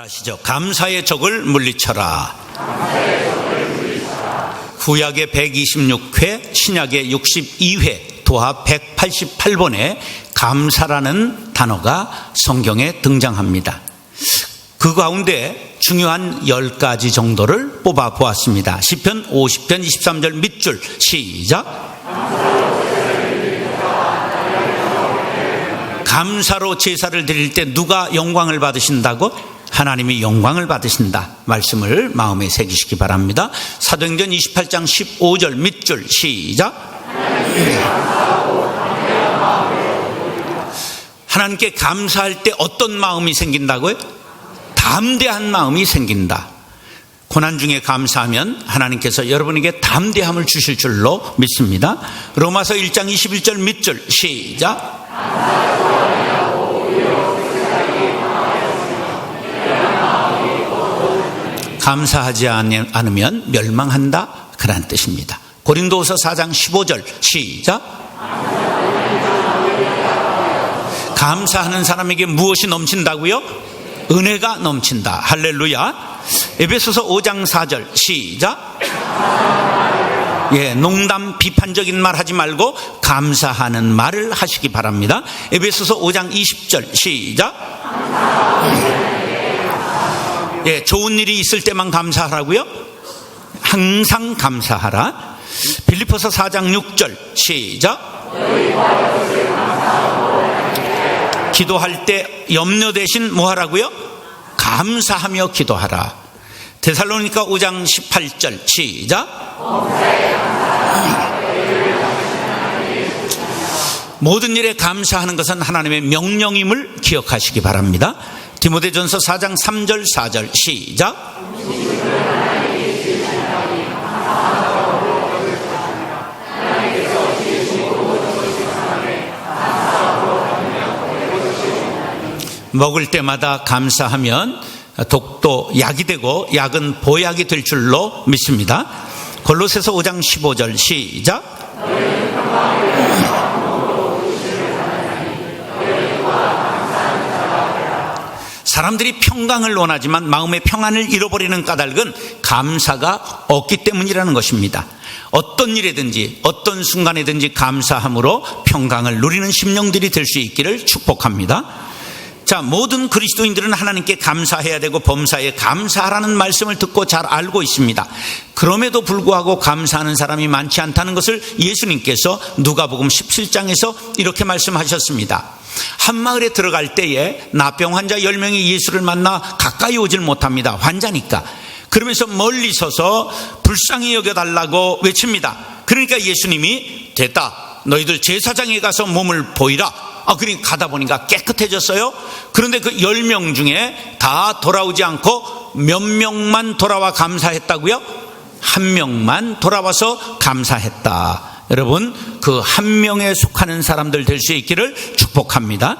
따라하시죠. 감사의 적을 물리쳐라. 구약의 126회, 신약의 62회, 도합 188번에 감사라는 단어가 성경에 등장합니다. 그 가운데 중요한 10가지 정도를 뽑아 보았습니다. 시편 50편 23절 밑줄 시작. 감사로 제사를 드릴 때 누가 영광을 받으신다고? 하나님이 영광을 받으신다. 말씀을 마음에 새기시기 바랍니다. 사도행전 28장 15절 밑줄 시작. 하나님께 감사할 때 어떤 마음이 생긴다고요? 담대한 마음이 생긴다. 고난 중에 감사하면 하나님께서 여러분에게 담대함을 주실 줄로 믿습니다. 로마서 1장 21절 밑줄 시작. 감사하지 않으면 멸망한다, 그런 뜻입니다. 고린도후서 4장 15절 시작. 감사하는 사람에게 무엇이 넘친다고요? 은혜가 넘친다. 할렐루야. 에베소서 5장 4절 시작. 농담 비판적인 말 하지 말고 감사하는 말을 하시기 바랍니다. 에베소서 5장 20절 시작. 좋은 일이 있을 때만 감사하라고요? 항상 감사하라. 빌립보서 4장 6절 시작. 기도할 때 염려 대신 뭐 하라고요? 감사하며 기도하라. 데살로니가 5장 18절 시작. 모든 일에 감사하는 것은 하나님의 명령임을 기억하시기 바랍니다. 디모데전서 4장 3절 4절 시작. 먹을 때마다 감사하면 독도 약이 되고 약은 보약이 될 줄로 믿습니다. 골로새서 5장 15절 시작. 사람들이 평강을 원하지만 마음의 평안을 잃어버리는 까닭은 감사가 없기 때문이라는 것입니다. 어떤 일에든지 어떤 순간에든지 감사함으로 평강을 누리는 심령들이 될 수 있기를 축복합니다. 자, 모든 그리스도인들은 하나님께 감사해야 되고 범사에 감사하라는 말씀을 듣고 잘 알고 있습니다. 그럼에도 불구하고 감사하는 사람이 많지 않다는 것을 예수님께서 누가복음 17장에서 이렇게 말씀하셨습니다. 한 마을에 들어갈 때에 나병 환자 10명이 예수를 만나 가까이 오질 못합니다. 환자니까. 그러면서 멀리 서서 불쌍히 여겨달라고 외칩니다. 그러니까 예수님이 됐다, 너희들 제사장에 가서 몸을 보이라. 그러니까 가다 보니까 깨끗해졌어요. 그런데 그 10명 중에 다 돌아오지 않고 몇 명만 돌아와 감사했다고요? 한 명만 돌아와서 감사했다. 여러분, 그 한 명에 속하는 사람들 될 수 있기를 축복합니다.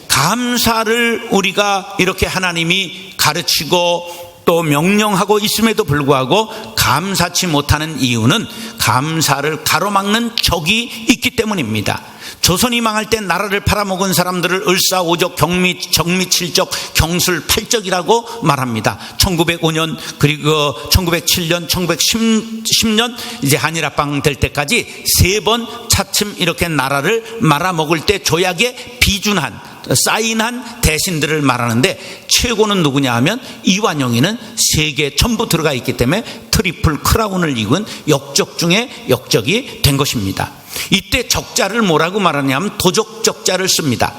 감사를 우리가 이렇게 하나님이 가르치고 또 명령하고 있음에도 불구하고 감사치 못하는 이유는 감사를 가로막는 적이 있기 때문입니다. 조선이 망할 때 나라를 팔아먹은 사람들을 을사오적, 정미칠적, 경술팔적이라고 말합니다. 1905년 그리고 1907년, 1910년 이제 한일합방 될 때까지 3번 차츰 이렇게 나라를 말아먹을 때 조약에 비준한, 사인한 대신들을 말하는데 최고는 누구냐 하면 이완용이는 세계 전부 들어가 있기 때문에 트리플 크라운을 이룬 역적 중에 역적이 된 것입니다. 이때 적자를 뭐라고 말하냐면 도적적자를 씁니다.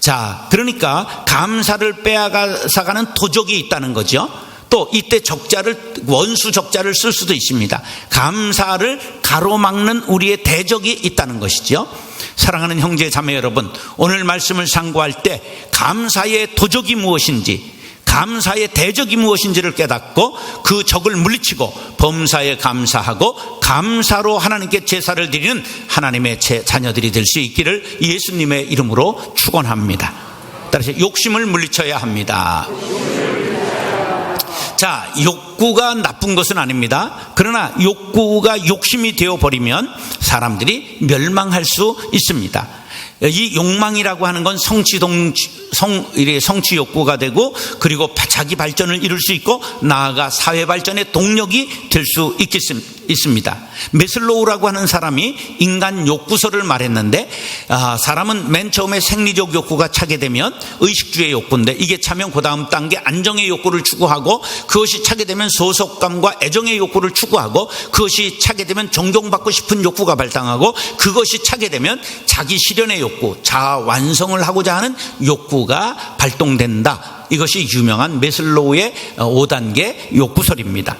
자, 그러니까 감사를 빼앗아가는 도적이 있다는 거죠. 또 이때 적자를, 원수 적자를 쓸 수도 있습니다. 감사를 가로막는 우리의 대적이 있다는 것이죠. 사랑하는 형제 자매 여러분, 오늘 말씀을 상고할 때 감사의 도적이 무엇인지, 감사의 대적이 무엇인지를 깨닫고 그 적을 물리치고 범사에 감사하고 감사로 하나님께 제사를 드리는 하나님의 자녀들이 될 수 있기를 예수님의 이름으로 축원합니다. 따라서 욕심을 물리쳐야 합니다. 자, 욕구가 나쁜 것은 아닙니다. 그러나 욕구가 욕심이 되어버리면 사람들이 멸망할 수 있습니다. 이 욕망이라고 하는 건 성취 욕구가 되고, 그리고 자기 발전을 이룰 수 있고, 나아가 사회 발전의 동력이 될 수 있습니다. 메슬로우라고 하는 사람이 인간 욕구서를 말했는데, 사람은 맨 처음에 생리적 욕구가 차게 되면 의식주의 욕구인데, 이게 차면 그 다음 단계 안정의 욕구를 추구하고, 그것이 차게 되면 소속감과 애정의 욕구를 추구하고, 그것이 차게 되면 존경받고 싶은 욕구가 발생하고, 그것이 차게 되면 자기 실현의 욕구, 자아 완성을 하고자 하는 욕구가 발동된다. 이것이 유명한 메슬로우의 5단계 욕구설입니다.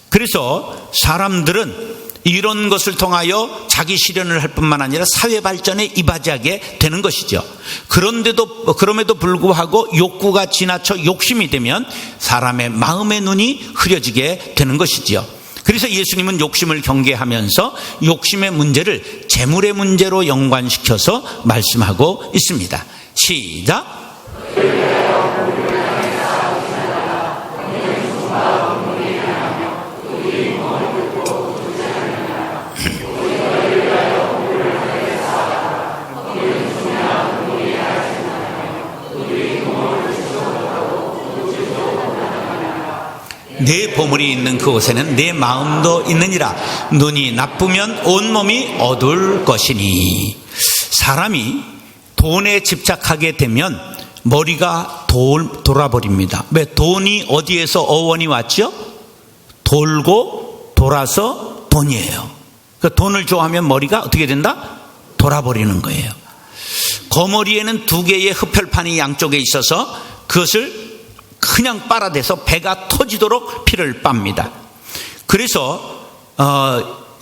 그래서 사람들은 이런 것을 통하여 자기 실현을 할 뿐만 아니라 사회 발전에 이바지하게 되는 것이죠. 그럼에도 불구하고 욕구가 지나쳐 욕심이 되면 사람의 마음의 눈이 흐려지게 되는 것이지요. 그래서 예수님은 욕심을 경계하면서 욕심의 문제를 재물의 문제로 연관시켜서 말씀하고 있습니다. 시작. 내 보물이 있는 그곳에는 내 마음도 있느니라. 눈이 나쁘면 온몸이 어두울 것이니. 사람이 돈에 집착하게 되면 머리가 돌아버립니다. 왜? 돈이 어디에서 어원이 왔죠? 돌고 돌아서 돈이에요. 그 돈을 좋아하면 머리가 어떻게 된다? 돌아버리는 거예요. 거머리에는 2개의 흡혈판이 양쪽에 있어서 그것을 그냥 빨아대서 배가 터지도록 피를 빱니다. 그래서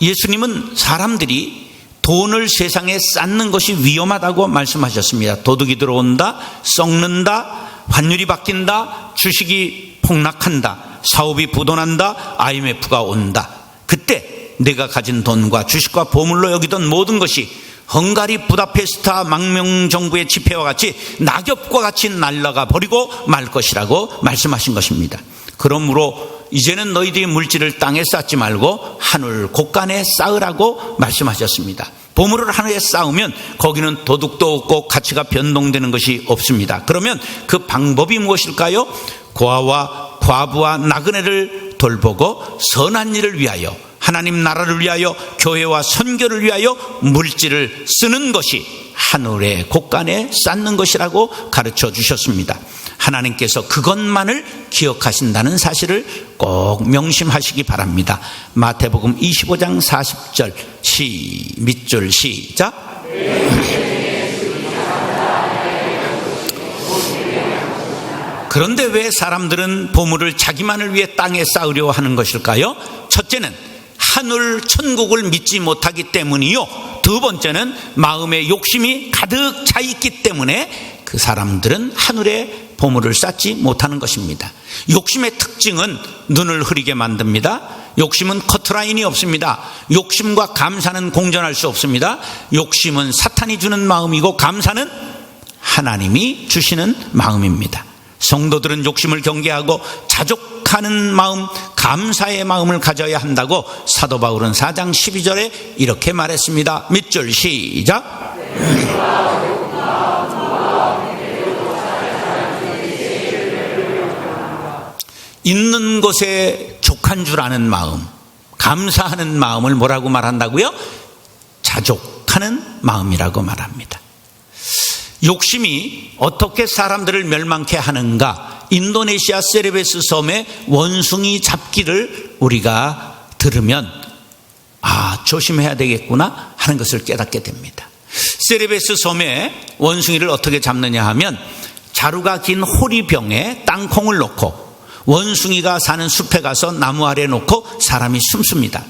예수님은 사람들이 돈을 세상에 쌓는 것이 위험하다고 말씀하셨습니다. 도둑이 들어온다, 썩는다, 환율이 바뀐다, 주식이 폭락한다, 사업이 부도난다, IMF가 온다. 그때 내가 가진 돈과 주식과 보물로 여기던 모든 것이 헝가리 부다페스트 망명정부의 집회와 같이 낙엽과 같이 날아가 버리고 말 것이라고 말씀하신 것입니다. 그러므로 이제는 너희들이 물질을 땅에 쌓지 말고 하늘 곳간에 쌓으라고 말씀하셨습니다. 보물을 하늘에 쌓으면 거기는 도둑도 없고 가치가 변동되는 것이 없습니다. 그러면 그 방법이 무엇일까요? 고아와 과부와 나그네를 돌보고 선한 일을 위하여, 하나님 나라를 위하여, 교회와 선교를 위하여 물질을 쓰는 것이 하늘의 곳간에 쌓는 것이라고 가르쳐 주셨습니다. 하나님께서 그것만을 기억하신다는 사실을 꼭 명심하시기 바랍니다. 마태복음 25장 40절 밑줄 시작. 그런데 왜 사람들은 보물을 자기만을 위해 땅에 쌓으려 하는 것일까요? 첫째는 하늘 천국을 믿지 못하기 때문이요, 2번째는 마음의 욕심이 가득 차 있기 때문에 그 사람들은 하늘에 보물을 쌓지 못하는 것입니다. 욕심의 특징은 눈을 흐리게 만듭니다. 욕심은 커트라인이 없습니다. 욕심과 감사는 공존할 수 없습니다. 욕심은 사탄이 주는 마음이고 감사는 하나님이 주시는 마음입니다. 성도들은 욕심을 경계하고 자족하는 마음, 감사의 마음을 가져야 한다고 사도 바울은 4장 12절에 이렇게 말했습니다. 밑줄 시작. 있는 것에 족한 줄 아는 마음, 감사하는 마음을 뭐라고 말한다고요? 자족하는 마음이라고 말합니다. 욕심이 어떻게 사람들을 멸망케 하는가? 인도네시아 세레베스 섬의 원숭이 잡기를 우리가 들으면 조심해야 되겠구나 하는 것을 깨닫게 됩니다. 세레베스 섬의 원숭이를 어떻게 잡느냐 하면 자루가 긴 호리병에 땅콩을 넣고 원숭이가 사는 숲에 가서 나무 아래 놓고 사람이 숨습니다.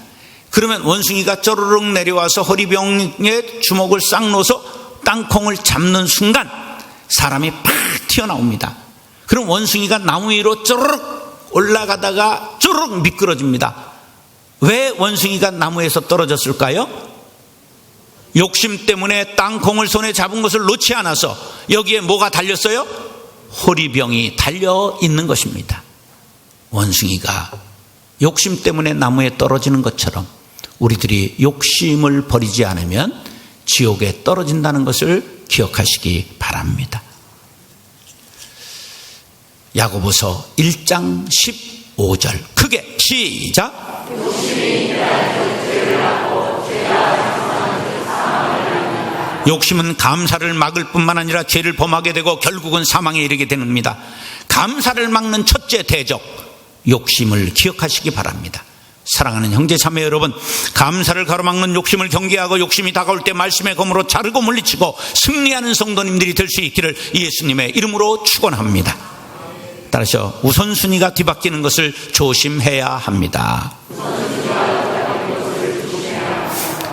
그러면 원숭이가 쪼르륵 내려와서 호리병에 주먹을 싹 넣어서 땅콩을 잡는 순간 사람이 팍 튀어나옵니다. 그럼 원숭이가 나무 위로 쪼르륵 올라가다가 쪼르륵 미끄러집니다. 왜 원숭이가 나무에서 떨어졌을까요? 욕심 때문에 땅콩을 손에 잡은 것을 놓지 않아서 여기에 뭐가 달렸어요? 호리병이 달려 있는 것입니다. 원숭이가 욕심 때문에 나무에 떨어지는 것처럼 우리들이 욕심을 버리지 않으면 지옥에 떨어진다는 것을 기억하시기 바랍니다. 야고보서 1장 15절 크게 시작. 욕심은 감사를 막을 뿐만 아니라 죄를 범하게 되고 결국은 사망에 이르게 됩니다. 감사를 막는 첫째 대적, 욕심을 기억하시기 바랍니다. 사랑하는 형제 자매 여러분, 감사를 가로막는 욕심을 경계하고 욕심이 다가올 때 말씀의 검으로 자르고 물리치고 승리하는 성도님들이 될 수 있기를 예수님의 이름으로 축원합니다. 따라서 우선순위가 뒤바뀌는 것을 조심해야 합니다.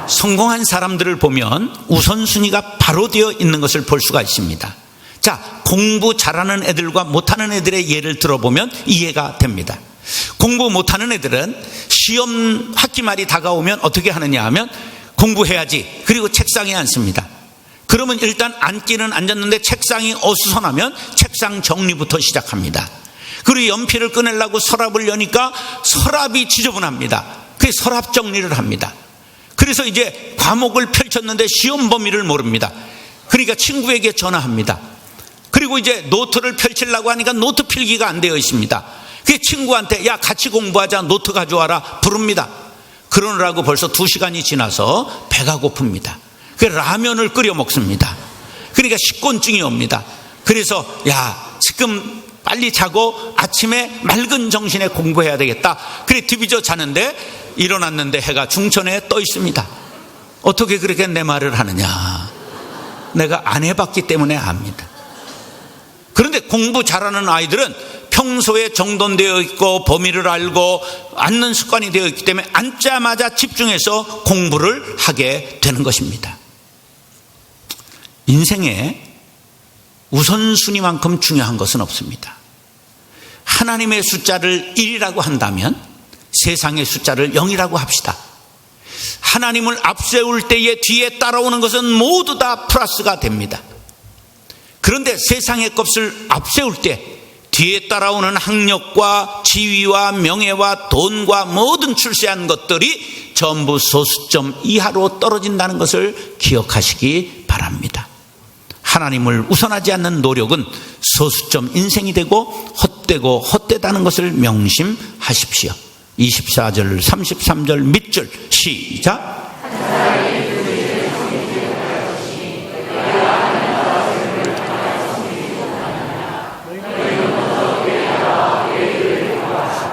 성공한 사람들을 보면 우선순위가 바로 되어 있는 것을 볼 수가 있습니다. 자, 공부 잘하는 애들과 못하는 애들의 예를 들어보면 이해가 됩니다. 공부 못하는 애들은 시험 학기 말이 다가오면 어떻게 하느냐 하면 공부해야지, 그리고 책상에 앉습니다. 그러면 일단 앉기는 앉았는데 책상이 어수선하면 책상 정리부터 시작합니다. 그리고 연필을 꺼내려고 서랍을 여니까 서랍이 지저분합니다. 그래서 서랍 정리를 합니다. 그래서 이제 과목을 펼쳤는데 시험 범위를 모릅니다. 그러니까 친구에게 전화합니다. 그리고 이제 노트를 펼치려고 하니까 노트 필기가 안 되어 있습니다. 그 친구한테 야 같이 공부하자, 노트 가져와라 부릅니다. 그러느라고 벌써 2시간이 지나서 배가 고픕니다. 그 라면을 끓여 먹습니다. 그러니까 식곤증이 옵니다. 그래서 야 지금 빨리 자고 아침에 맑은 정신에 공부해야 되겠다. 그래 뒤비져 자는데 일어났는데 해가 중천에 떠 있습니다. 어떻게 그렇게 내 말을 하느냐? 내가 안 해봤기 때문에 압니다. 그런데 공부 잘하는 아이들은 평소에 정돈되어 있고 범위를 알고 앉는 습관이 되어 있기 때문에 앉자마자 집중해서 공부를 하게 되는 것입니다. 인생에 우선순위만큼 중요한 것은 없습니다. 하나님의 숫자를 1이라고 한다면 세상의 숫자를 0이라고 합시다. 하나님을 앞세울 때에 뒤에 따라오는 것은 모두 다 플러스가 됩니다. 그런데 세상의 것을 앞세울 때 뒤에 따라오는 학력과 지위와 명예와 돈과 모든 출세한 것들이 전부 소수점 이하로 떨어진다는 것을 기억하시기 바랍니다. 하나님을 우선하지 않는 노력은 소수점 인생이 되고 헛되고 헛되다는 것을 명심하십시오. 24절 33절 밑줄 시작.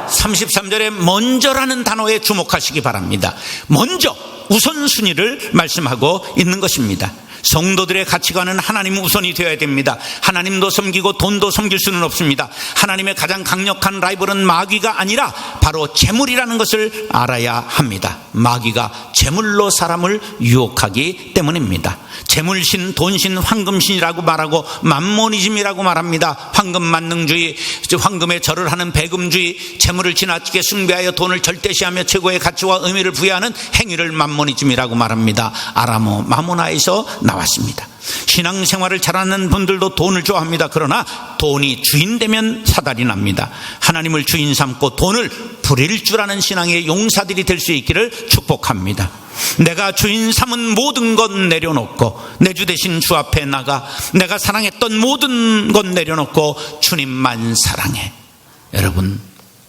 33절에 먼저라는 단어에 주목하시기 바랍니다. 먼저, 우선순위를 말씀하고 있는 것입니다. 성도들의 가치관은 하나님 우선이 되어야 됩니다. 하나님도 섬기고 돈도 섬길 수는 없습니다. 하나님의 가장 강력한 라이벌은 마귀가 아니라 바로 재물이라는 것을 알아야 합니다. 마귀가 재물로 사람을 유혹하기 때문입니다. 재물신, 돈신, 황금신이라고 말하고 맘모니즘이라고 말합니다. 황금 만능주의, 황금에 절을 하는 배금주의, 재물을 지나치게 숭배하여 돈을 절대시하며 최고의 가치와 의미를 부여하는 행위를 맘모니즘이라고 말합니다. 아람어 마모나에서 나왔습니다. 신앙생활을 잘하는 분들도 돈을 좋아합니다. 그러나 돈이 주인 되면 사달이 납니다. 하나님을 주인 삼고 돈을 부릴 줄 아는 신앙의 용사들이 될 수 있기를 축복합니다. 내가 주인 삼은 모든 것 내려놓고 내 주 대신 주 앞에 나가 내가 사랑했던 모든 것 내려놓고 주님만 사랑해. 여러분,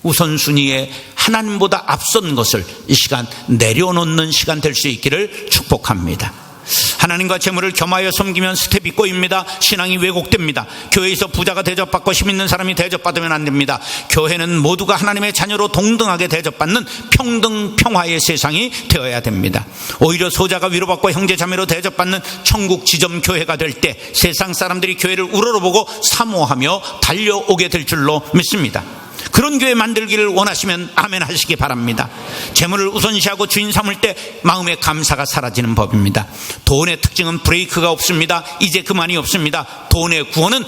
우선순위에 하나님보다 앞선 것을 이 시간 내려놓는 시간 될 수 있기를 축복합니다. 하나님과 재물을 겸하여 섬기면 스텝이 꼬입니다. 신앙이 왜곡됩니다. 교회에서 부자가 대접받고 힘 있는 사람이 대접받으면 안 됩니다. 교회는 모두가 하나님의 자녀로 동등하게 대접받는 평등 평화의 세상이 되어야 됩니다. 오히려 소자가 위로받고 형제자매로 대접받는 천국 지점 교회가 될 때 세상 사람들이 교회를 우러러보고 사모하며 달려오게 될 줄로 믿습니다. 그런 교회 만들기를 원하시면 아멘 하시기 바랍니다. 재물을 우선시하고 주인 삼을 때 마음의 감사가 사라지는 법입니다. 돈의 특징은 브레이크가 없습니다. 이제 그만이 없습니다. 돈의 구원은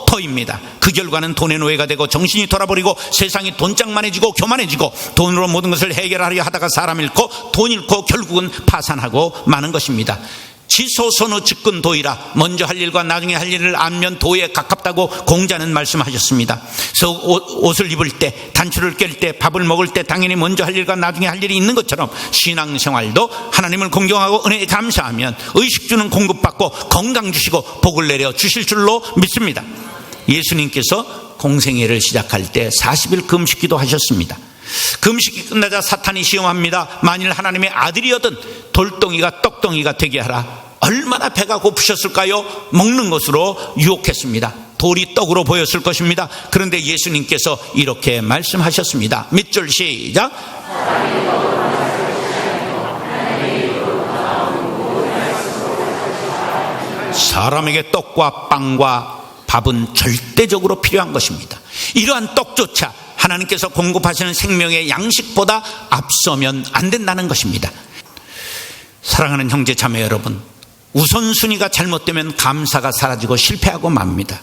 더입니다. 그 결과는 돈의 노예가 되고 정신이 돌아버리고 세상이 돈장만해지고 교만해지고 돈으로 모든 것을 해결하려 하다가 사람 잃고 돈 잃고 결국은 파산하고 마는 것입니다. 지소선호 측근 도이라. 먼저 할 일과 나중에 할 일을 알면 도에 가깝다고 공자는 말씀하셨습니다. 그래서 옷을 입을 때, 단추를 깰 때, 밥을 먹을 때 당연히 먼저 할 일과 나중에 할 일이 있는 것처럼 신앙생활도 하나님을 공경하고 은혜에 감사하면 의식주는 공급받고 건강 주시고 복을 내려 주실 줄로 믿습니다. 예수님께서 공생애를 시작할 때 40일 금식기도 하셨습니다. 금식이 끝나자 사탄이 시험합니다. 만일 하나님의 아들이어든 돌덩이가 떡덩이가 되게 하라. 얼마나 배가 고프셨을까요? 먹는 것으로 유혹했습니다. 돌이 떡으로 보였을 것입니다. 그런데 예수님께서 이렇게 말씀하셨습니다. 밑줄 시작. 사람에게 떡과 빵과 밥은 절대적으로 필요한 것입니다. 이러한 떡조차 하나님께서 공급하시는 생명의 양식보다 앞서면 안 된다는 것입니다. 사랑하는 형제 자매 여러분, 우선순위가 잘못되면 감사가 사라지고 실패하고 맙니다.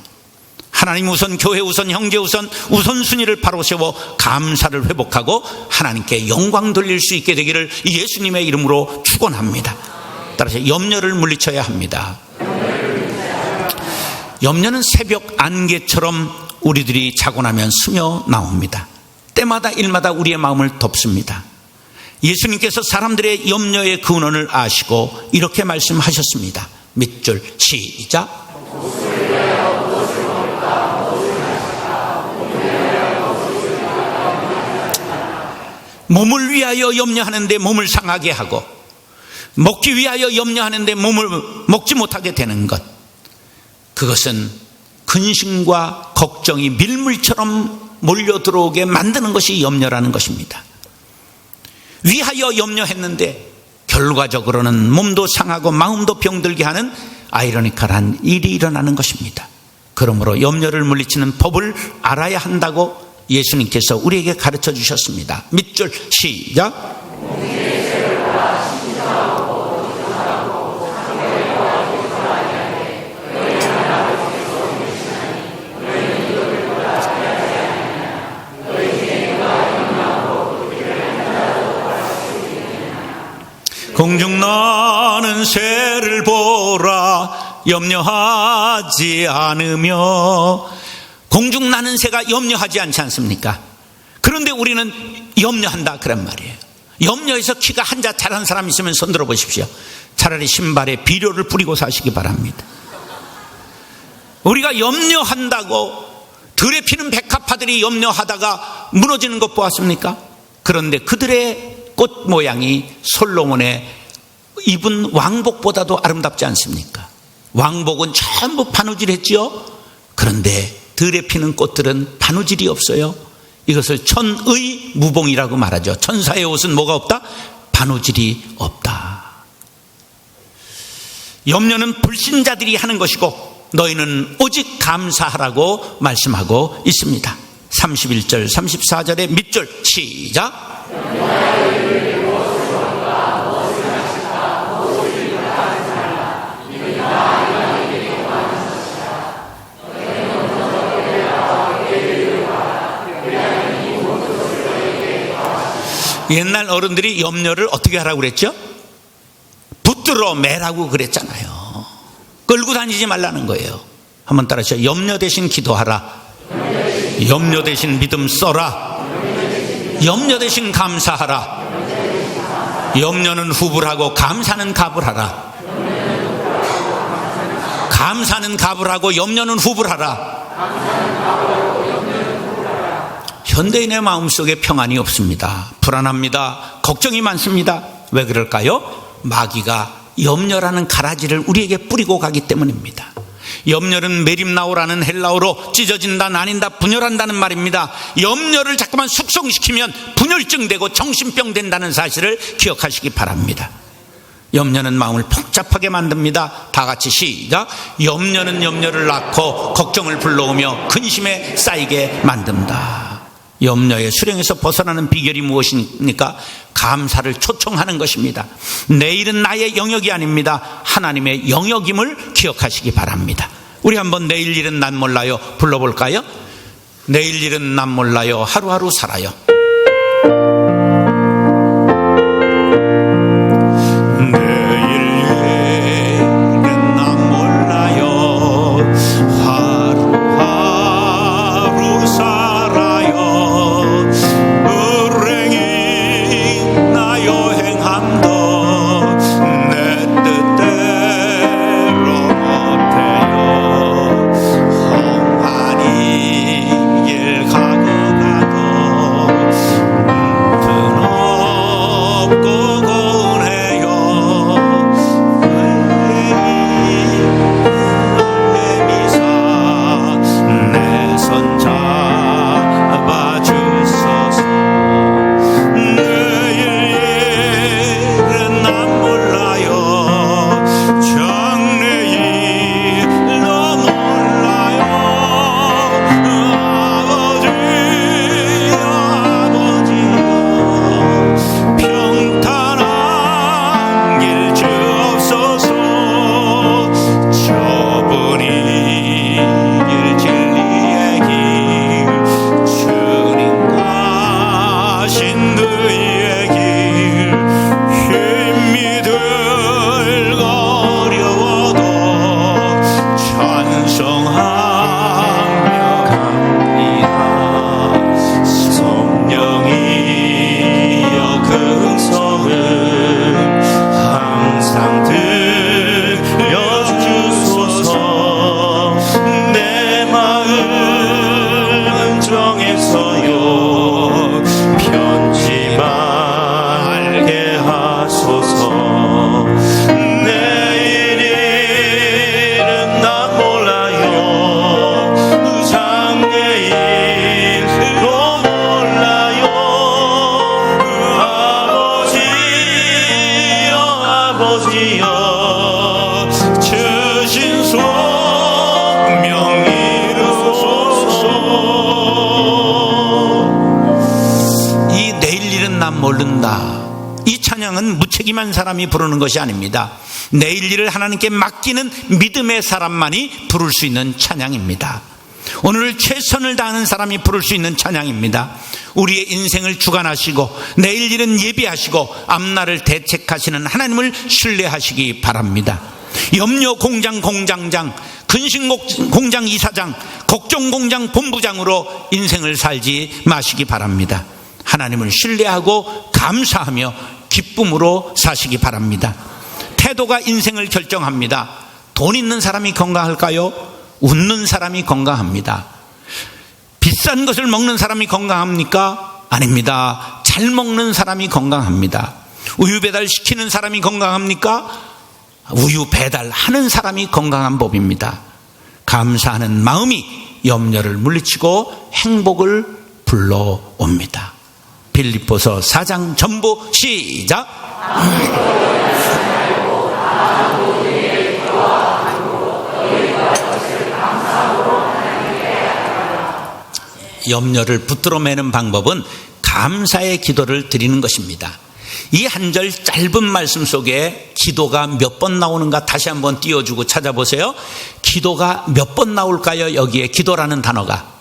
하나님 우선, 교회 우선, 형제 우선, 우선순위를 바로 세워 감사를 회복하고 하나님께 영광 돌릴 수 있게 되기를 예수님의 이름으로 축원합니다. 따라서 염려를 물리쳐야 합니다. 염려는 새벽 안개처럼 우리들이 자고 나면 스며 나옵니다. 때마다 일마다 우리의 마음을 덮습니다. 예수님께서 사람들의 염려의 근원을 아시고 이렇게 말씀하셨습니다. 밑줄 시작. 몸을 위하여 염려하는데 몸을 상하게 하고, 먹기 위하여 염려하는데 몸을 먹지 못하게 되는 것, 그것은 근심과 걱정이 밀물처럼 몰려 들어오게 만드는 것이 염려라는 것입니다. 위하여 염려했는데 결과적으로는 몸도 상하고 마음도 병들게 하는 아이러니컬한 일이 일어나는 것입니다. 그러므로 염려를 물리치는 법을 알아야 한다고 예수님께서 우리에게 가르쳐 주셨습니다. 밑줄 시작. 공중 나는 새를 보라 염려하지 않으며. 공중 나는 새가 염려하지 않지 않습니까? 그런데 우리는 염려한다 그런 말이에요. 염려해서 키가 한자 자란 사람 있으면 손 들어 보십시오. 차라리 신발에 비료를 뿌리고 사시기 바랍니다. 우리가 염려한다고 들에 피는 백합화들이 염려하다가 무너지는 것 보았습니까? 그런데 그들의 꽃 모양이 솔로몬의 입은 왕복보다도 아름답지 않습니까? 왕복은 전부 바느질했지요. 그런데 들에 피는 꽃들은 바느질이 없어요. 이것을 천의 무봉이라고 말하죠. 천사의 옷은 뭐가 없다? 바느질이 없다. 염려는 불신자들이 하는 것이고 너희는 오직 감사하라고 말씀하고 있습니다. 31절 34절의 밑줄 시작. 옛날 어른들이 염려를 어떻게 하라고 그랬죠? 붙들어 매라고 그랬잖아요. 끌고 다니지 말라는 거예요. 한번 따라하시죠. 염려 대신 기도하라. 염려 대신 믿음 써라. 염려 대신 감사하라. 염려는 후불하고 감사는 갑을하라. 감사는 갑을하고 염려는 후불하라. 현대인의 마음속에 평안이 없습니다. 불안합니다. 걱정이 많습니다. 왜 그럴까요? 마귀가 염려라는 가라지를 우리에게 뿌리고 가기 때문입니다. 염려는 메림나오라는 헬라어로 찢어진다, 나뉜다, 분열한다는 말입니다. 염려를 자꾸만 숙성시키면 분열증 되고 정신병 된다는 사실을 기억하시기 바랍니다. 염려는 마음을 복잡하게 만듭니다. 다 같이 시작. 염려는 염려를 낳고 걱정을 불러오며 근심에 쌓이게 만든다. 염려의 수령에서 벗어나는 비결이 무엇입니까? 감사를 초청하는 것입니다. 내일은 나의 영역이 아닙니다. 하나님의 영역임을 기억하시기 바랍니다. 우리 한번 내일 일은 난 몰라요 불러볼까요? 내일 일은 난 몰라요 하루하루 살아요. 내일 가신 그의 길 힘이 들 어려워도 찬송하며 갑니다. 성령이여 긍성을 항상 들려주소서. 내 마음 정에서요 편지 말게 하소서. 내일은 난 몰라요. 장래일도 몰라요. 아버지여 주신 소명 이루소서. 이 내일 일은 난 모른다. 이 찬양은 무책임한 사람이 부르는 것이 아닙니다. 내일 일을 하나님께 맡기는 믿음의 사람만이 부를 수 있는 찬양입니다. 오늘 최선을 다하는 사람이 부를 수 있는 찬양입니다. 우리의 인생을 주관하시고 내일 일은 예비하시고 앞날을 대책하시는 하나님을 신뢰하시기 바랍니다. 염려 공장 공장장, 근심 공장 이사장, 걱정 공장 본부장으로 인생을 살지 마시기 바랍니다. 하나님을 신뢰하고 감사하며 기쁨으로 사시기 바랍니다. 태도가 인생을 결정합니다. 돈 있는 사람이 건강할까요? 웃는 사람이 건강합니다. 비싼 것을 먹는 사람이 건강합니까? 아닙니다. 잘 먹는 사람이 건강합니다. 우유 배달 시키는 사람이 건강합니까? 우유 배달하는 사람이 건강한 법입니다. 감사하는 마음이 염려를 물리치고 행복을 불러옵니다. 빌립보서 4장 전부 시작. 염려를 붙들어 매는 방법은 감사의 기도를 드리는 것입니다. 이 한 절 짧은 말씀 속에 기도가 몇 번 나오는가 다시 한번 띄워주고 찾아보세요. 기도가 몇 번 나올까요? 여기에 기도라는 단어가.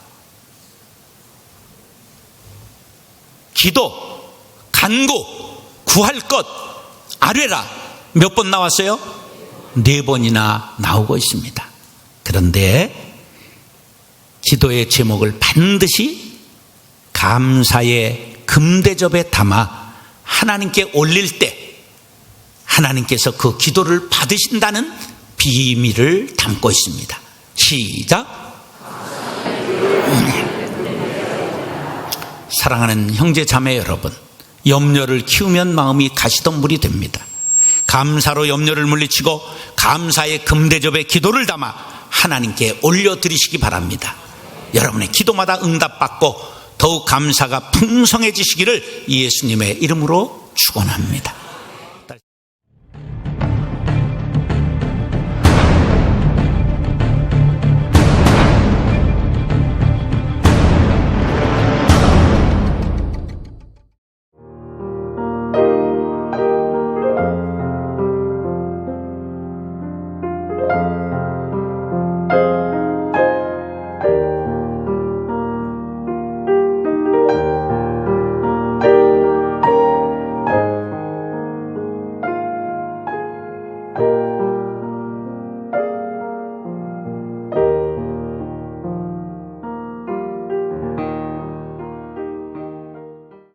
기도, 간구, 구할 것, 아뢰라 몇 번 나왔어요? 4번이나 나오고 있습니다. 그런데 기도의 제목을 반드시 감사의 금대접에 담아 하나님께 올릴 때 하나님께서 그 기도를 받으신다는 비밀을 담고 있습니다. 시작. 사랑하는 형제 자매 여러분, 염려를 키우면 마음이 가시덤불이 됩니다. 감사로 염려를 물리치고 감사의 금대접에 기도를 담아 하나님께 올려드리시기 바랍니다. 여러분의 기도마다 응답받고 더욱 감사가 풍성해지시기를 예수님의 이름으로 축원합니다.